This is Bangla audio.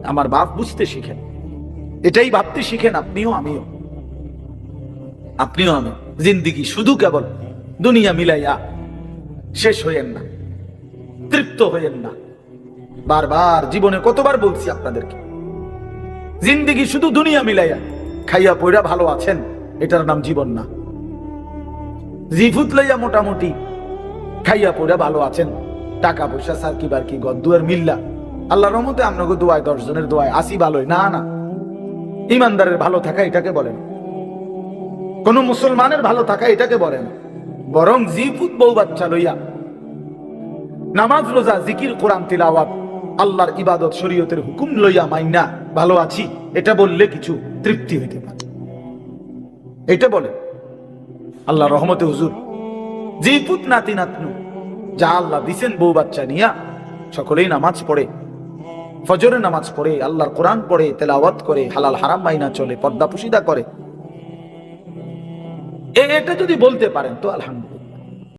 আমার বাপ বুঝতে শিখেন, এটাই ভাবতে শিখেন। আপনিও আমিও, আপনিও আমি। জিন্দিগি শুধু কেবল দুনিয়া মিলাইয়া শেষ হইয়েন না, তৃপ্ত হইয়েন না। বারবার জীবনে কতবার বলছি আপনাদেরকে, জিন্দিগি শুধু দুনিয়া মিলাইয়া খাইয়া পয়রা ভালো আছেন, এটার নাম জীবন না। জিফুত লইয়া মোটামুটি খাইয়া পয়রা ভালো আছেন, টাকা পয়সা সার্কিবার কি গদ্দুয়ার মিল্লা, আল্লাহর রহমতে আপনাকে দোয়ায় 10 জনের দোয়ায় আসি ভালোই না। না, ইমানদারের ভালো থাকা এটাকে বলেন, কোন মুসলমানের ভালো থাকা এটাকে বলেন। বরং জিফুত বউ বাচ্চা লইয়া নামাজ রোজা জিকির কোরআন তিলাওয়াত আল্লাহর ইবাদত শরীয়তের হুকুম লইয়া মাইনা ভালো আছি, এটা বললে কিছু তৃপ্তি হইতে পারে। এটা বলে আল্লাহ রহমতে হুজুর জিফুত নাতি নাতনু যা আল্লাহ দিছেন বউ বাচ্চা নিয়া সকলেই নামাজ পড়ে, ফজরে নামাজ পড়ে, আল্লাহর কোরআন পড়ে, তেলাওয়াত করে, হালাল হারাম মাইনা চলে, পর্দা পুশিদা করে। এটা যদি বলতে পারেন তো আলহামদুলিল্লাহ।